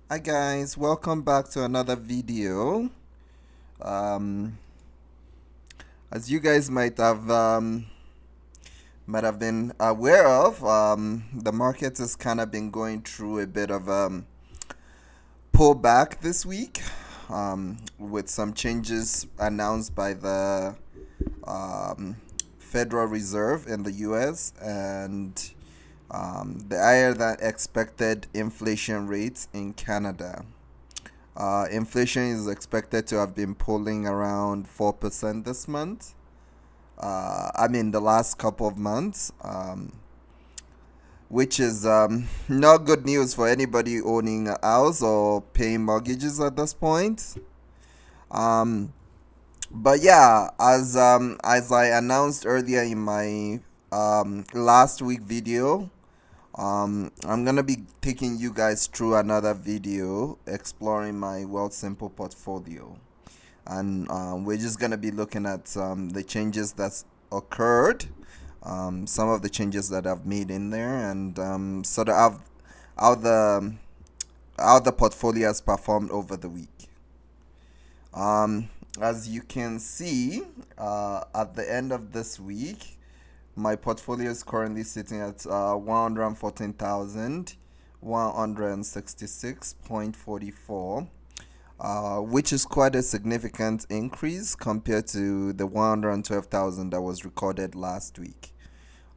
Hi guys, welcome back to another video. Um, as you guys might have been aware of, the market has kind of been going through a bit of pullback this week, with some changes announced by the um, Federal Reserve in the U.S. and the higher than expected inflation rates in Canada. Inflation is expected to have been pulling around 4% this month. The last couple of months, which is not good news for anybody owning a house or paying mortgages at this point. Um, but yeah, as I announced earlier in my last week video, I'm gonna be taking you guys through another video exploring my Wealthsimple portfolio, and we're just gonna be looking at the changes that's occurred, some of the changes that I've made in there, and sort of how the how the portfolio has performed over the week. As you can see, at the end of this week, my portfolio is currently sitting at 114,166.44, which is quite a significant increase compared to the 112,000 that was recorded last week.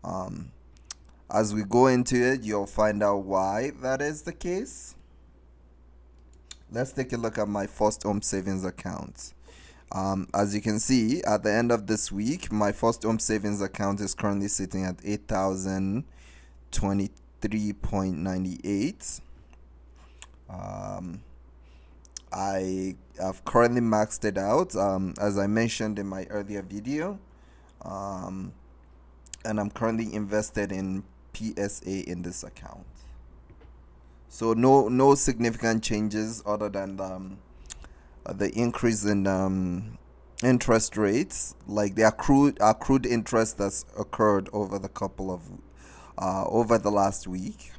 Um, as we go into it, you'll find out why that is the case. Let's take a look at my first home savings account. As you can see, at the end of this week, my first home savings account is currently sitting at 8,023.98. Um, I have currently maxed it out, as I mentioned in my earlier video, um, and I'm currently invested in PSA in this account. So no significant changes other than the increase in interest rates, like the accrued interest that's occurred over the last week.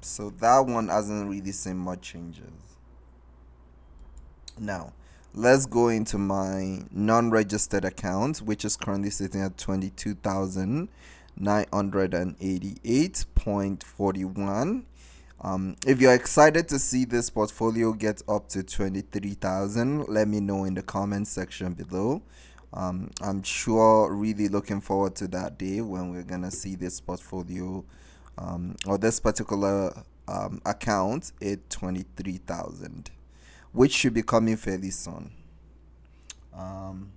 So that one hasn't really seen much changes. Now, let's go into my non-registered account, which is currently sitting at 22,988.41. If you're excited to see this portfolio get up to 23,000, let me know in the comment section below. I'm sure really looking forward to that day when we're gonna see this portfolio, or this particular account at 23,000, which should be coming fairly soon. Um,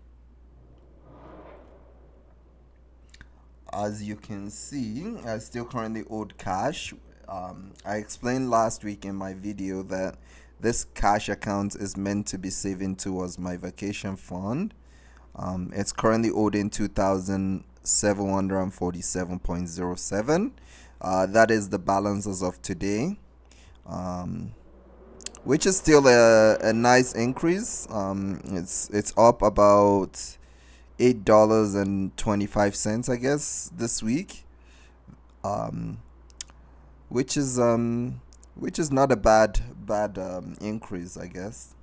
as you can see, I still currently owed cash. I explained last week in my video that this cash account is meant to be saving towards my vacation fund. It's currently owed in 2,747.07. That is the balance as of today, which is still a nice increase. It's up about $8.25, I guess, this week, um, which is not a bad increase, I guess.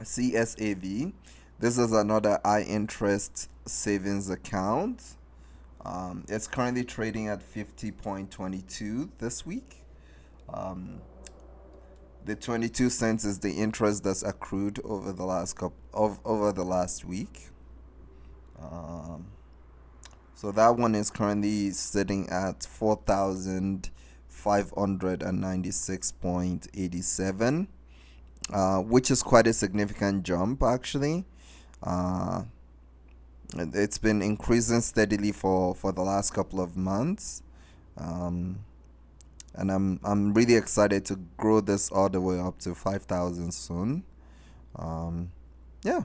CSAV. This is another high interest savings account. It's currently trading at 50.22 this week. The 22 cents is the interest that's accrued over the last week. So that one is currently sitting at 4,596.87, which is quite a significant jump actually. Uh, it's been increasing steadily for the last couple of months. And I'm really excited to grow this all the way up to 5,000 soon. Yeah.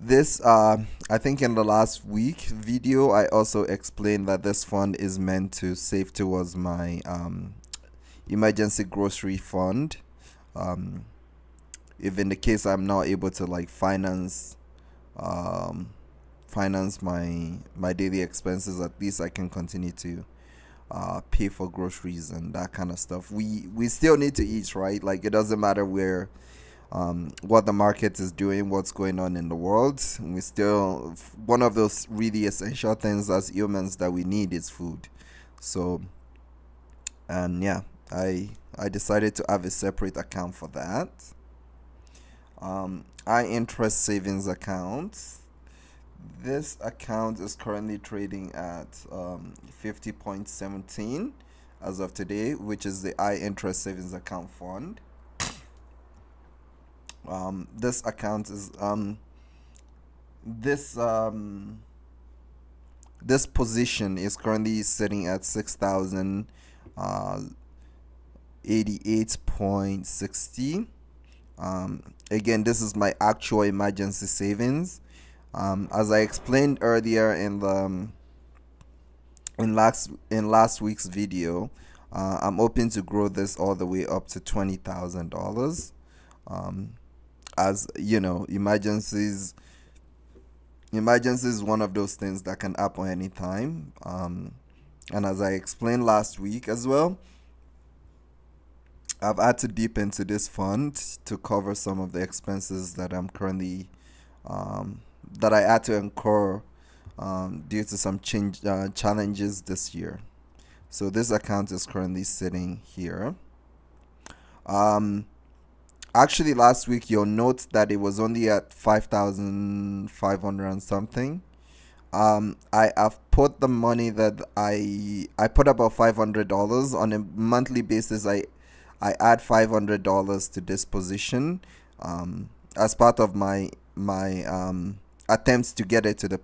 This I think in the last week video I also explained that this fund is meant to save towards my emergency grocery fund. If in the case I'm not able to like finance finance my daily expenses. At least I can continue to pay for groceries and that kind of stuff. We still need to eat, right? Like, it doesn't matter where what the market is doing, what's going on in the world. We still, one of those really essential things as humans that we need is food. So, and yeah, I decided to have a separate account for that. High interest savings account. This account is currently trading at 50.17 as of today, which is the high interest savings account fund. This account is this position is currently sitting at 6,088.60. Again, this is my actual emergency savings. As I explained earlier in last week's video, I'm hoping to grow this all the way up to $20,000. As you know, emergencies is one of those things that can happen anytime. And as I explained last week as well, I've had to dip into this fund to cover some of the expenses that I'm currently that I had to incur due to some challenges this year. So this account is currently sitting here. Actually, last week you'll note that it was only at 5,500 and something. I have put the money that I put about $500 on a monthly basis. I add $500 to this position as part of my attempts to get it to the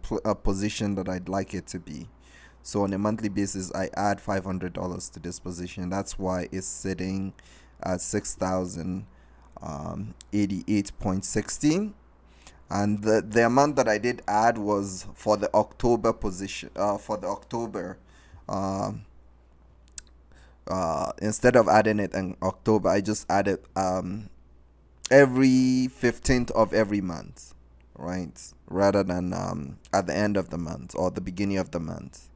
position that I'd like it to be. So on a monthly basis, I add $500 to this position. That's why it's sitting at 6,088.60. And the amount that I did add was for the October position. For the October, instead of adding it in October, I just added every 15th of every month, right? Rather than at the end of the month or the beginning of the month.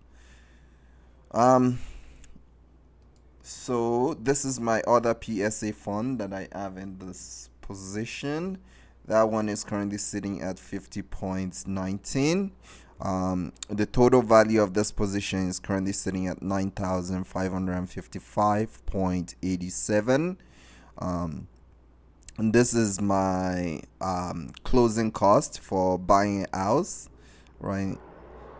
So this is my other PSA fund that I have in this position. That one is currently sitting at 50.19. The total value of this position is currently sitting at 9,555.87. And this is my closing cost for buying a house, right?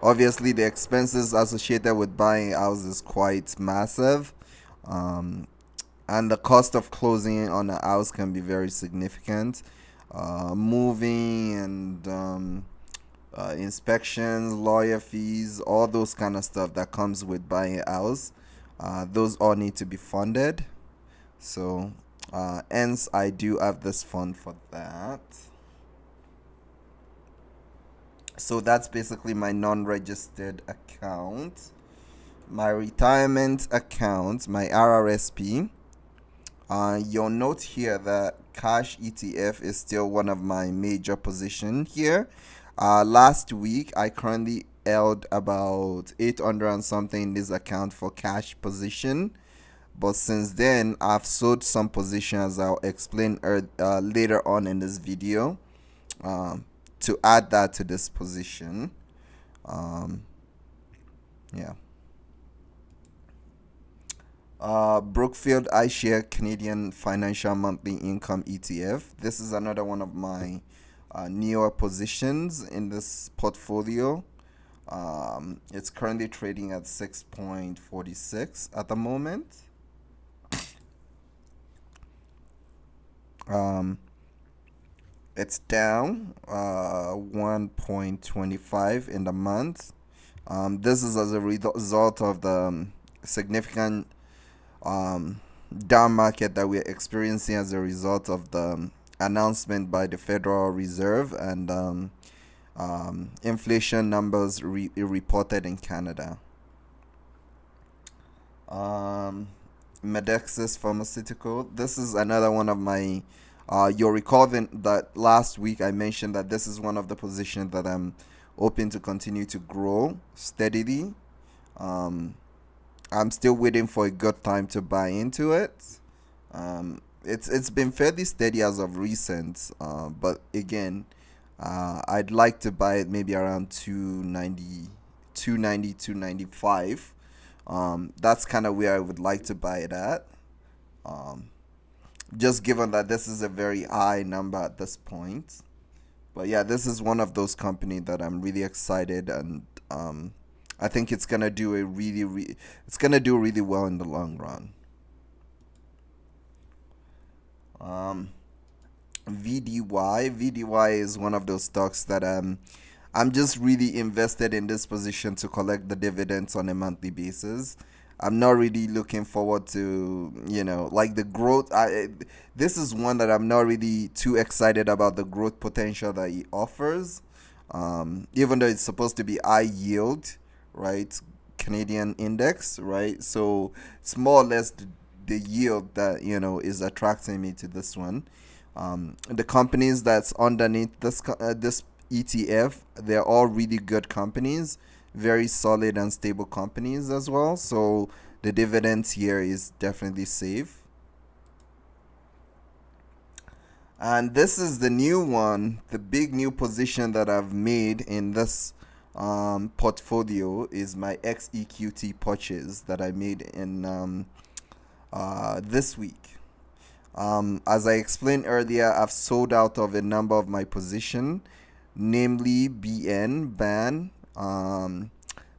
Obviously, the expenses associated with buying a house is quite massive. And the cost of closing on a house can be very significant. Moving and inspections, lawyer fees, all those kind of stuff that comes with buying a house, those all need to be funded. So hence I do have this fund for that. So that's basically my non-registered account. My retirement account, my RRSP. You'll note here that cash ETF is still one of my major positions here. Last week, I currently held about 800 and something in this account for cash position. But since then, I've sold some positions, I'll explain later on in this video, to add that to this position. Yeah. Brookfield iShare Canadian Financial Monthly Income ETF. This is another one of my newer positions in this portfolio. It's currently trading at 6.46 at the moment. It's down 1.25 in the month. This is as a result of the significant down market that we're experiencing as a result of the announcement by the Federal Reserve and inflation numbers reported in Canada. Medexus Pharmaceutical. This is another one of my you'll recall that last week I mentioned that this is one of the positions that I'm hoping to continue to grow steadily. Um, I'm still waiting for a good time to buy into it. It's been fairly steady as of recent, but again, I'd like to buy it maybe around 290, 290, 295. That's kind of where I would like to buy it at. Um, just given that this is a very high number at this point. But yeah, this is one of those companies that I'm really excited, and I think it's gonna do it's gonna do really well in the long run. Um, VDY is one of those stocks that I'm just really invested in this position to collect the dividends on a monthly basis. I'm not really looking forward to, like the growth. This is one that I'm not really too excited about the growth potential that it offers. Even though it's supposed to be high yield, right? Canadian index, right? So it's more or less the yield that, is attracting me to this one. The companies that's underneath this ETF, they're all really good companies, very solid and stable companies as well. So the dividends here is definitely safe. And this is the new one, the big new position that I've made in this portfolio is my XEQT purchase that I made in this week. As I explained earlier, I've sold out of a number of my position, namely BN.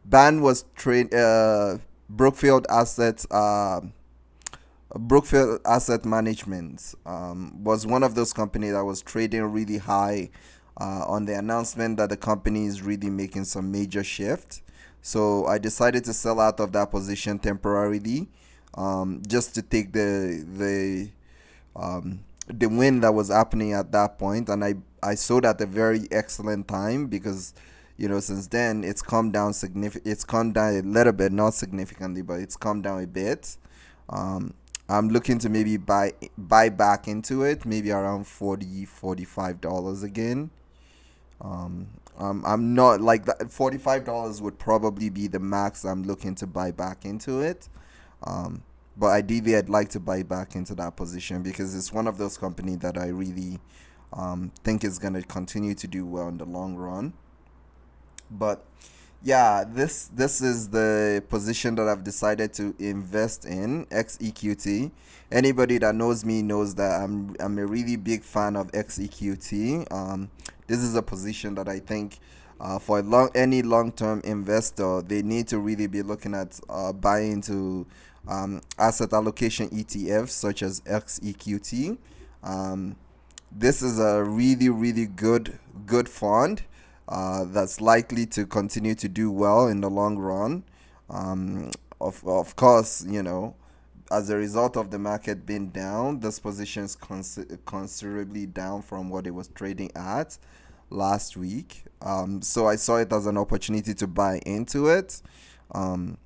BAN was trade Brookfield Assets. Brookfield Asset Management was one of those companies that was trading really high on the announcement that the company is really making some major shift. So I decided to sell out of that position temporarily, just to take the win that was happening at that point, and I sold at a very excellent time because since then it's come down a little bit, not significantly, but it's come down a bit. I'm looking to maybe buy back into it, maybe around $40-$45 again. I'm not like that. $45 would probably be the max I'm looking to buy back into it. But ideally, I'd like to buy back into that position because it's one of those companies that I really think is going to continue to do well in the long run. But yeah, this is the position that I've decided to invest in, XEQT. Anybody that knows me knows that I'm a really big fan of XEQT. This is a position that I think for any long-term investor, they need to really be looking at buying into asset allocation ETFs such as XEQT. Um, this is a really, really good fund that's likely to continue to do well in the long run. Um, of course, as a result of the market being down, this position is considerably down from what it was trading at last week. So I saw it as an opportunity to buy into it. Um,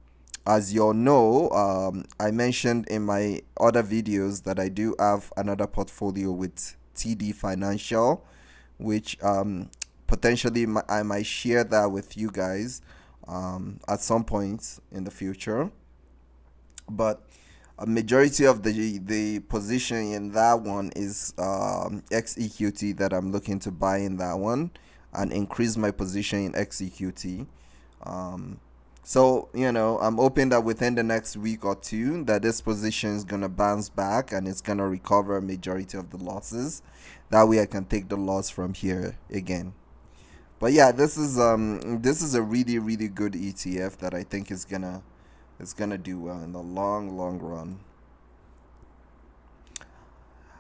as you all know, I mentioned in my other videos that I do have another portfolio with TD Financial, which potentially I might share that with you guys at some point in the future. But a majority of the position in that one is XEQT that I'm looking to buy in that one and increase my position in XEQT. So, I'm hoping that within the next week or two that this position is going to bounce back and it's going to recover a majority of the losses. That way I can take the loss from here again. But yeah, this is a really, really good ETF that I think is gonna do well in the long run.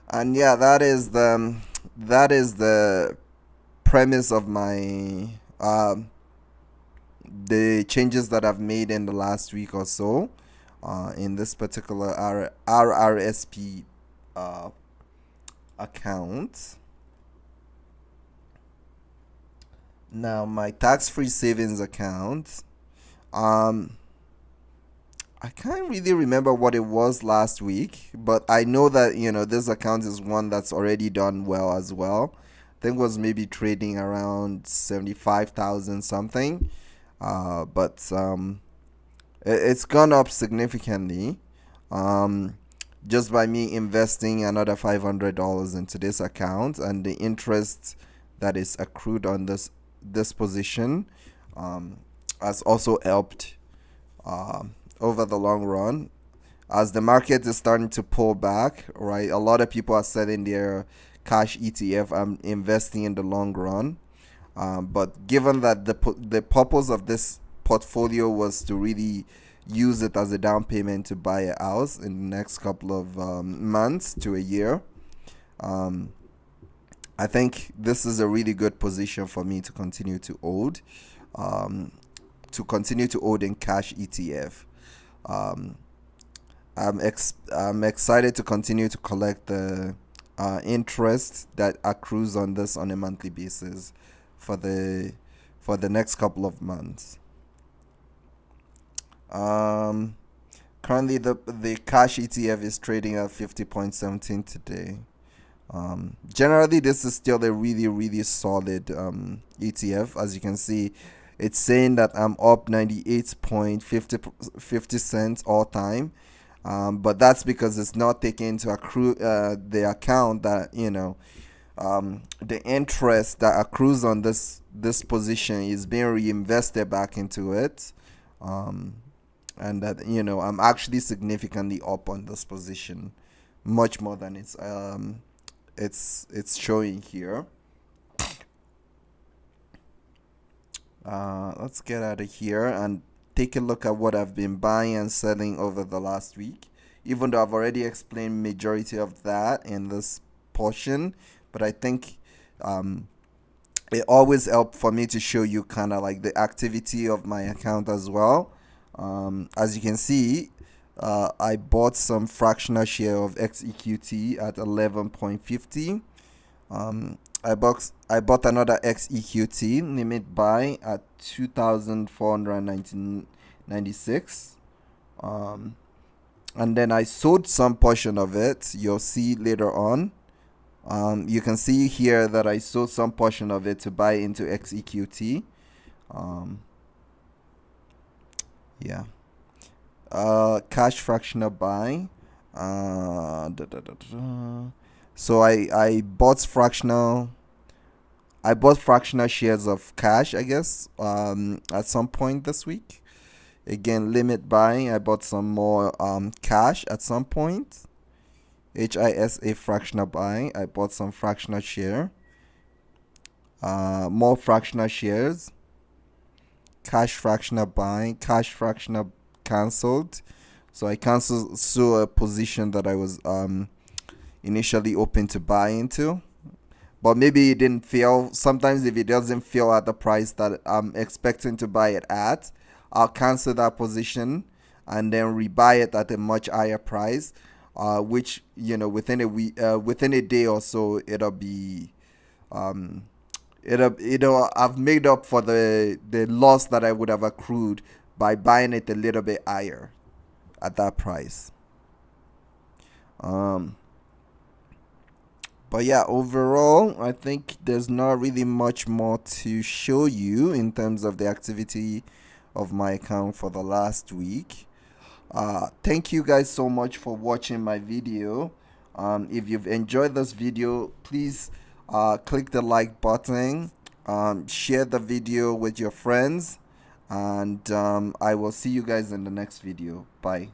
And yeah, that is the premise of my the changes that I've made in the last week or so in this particular RRSP uh, account. Now, my tax-free savings account, um, I can't really remember what it was last week, but I know that this account is one that's already done well as well. think was maybe trading around 75,000 something. But it's gone up significantly. Um, just by me investing another $500 into this account, and the interest that is accrued on this position um, has also helped over the long run. As the market is starting to pull back, right? A lot of people are selling their cash ETF and investing in the long run. But given that the purpose of this portfolio was to really use it as a down payment to buy a house in the next couple of months to a year, um, I think this is a really good position for me to continue to hold, um, in cash ETF. Um, I'm excited to continue to collect the interest that accrues on this on a monthly basis for the next couple of months. Um, Currently, the cash ETF is trading at 50.17 today. Generally, this is still a really, really solid ETF. As you can see, it's saying that I'm up 98.50 cents all time. But that's because it's not taking into the account that the interest that accrues on this position is being reinvested back into it, um, and that I'm actually significantly up on this position, much more than it's showing here. Let's get out of here and take a look at what I've been buying and selling over the last week. Even though I've already explained majority of that in this portion, but I think um, it always helps for me to show you kind of like the activity of my account as well. As you can see, I bought some fractional share of XEQT at 11.50. I bought another XEQT limit buy at 2,496. And then I sold some portion of it. You'll see later on. You can see here that I sold some portion of it to buy into XEQT. Um, yeah. Cash fractional buy. So I bought fractional shares of cash, I guess, at some point this week. Again, limit buying. I bought some more cash at some point. HISA fractional buying. I bought some fractional share. More fractional shares. Cash fractional buying. Cash fractional cancelled. So I canceled a position that I was initially open to buy into. But maybe it didn't feel. Sometimes if it doesn't feel at the price that I'm expecting to buy it at, I'll cancel that position and then rebuy it at a much higher price, which within a week, within a day or so, it'll be um, it'll I've made up for the loss that I would have accrued by buying it a little bit higher at that price. Um, but yeah, overall, I think there's not really much more to show you in terms of the activity of my account for the last week. Thank you guys so much for watching my video. If you've enjoyed this video, please click the like button, share the video with your friends, and I will see you guys in the next video. Bye.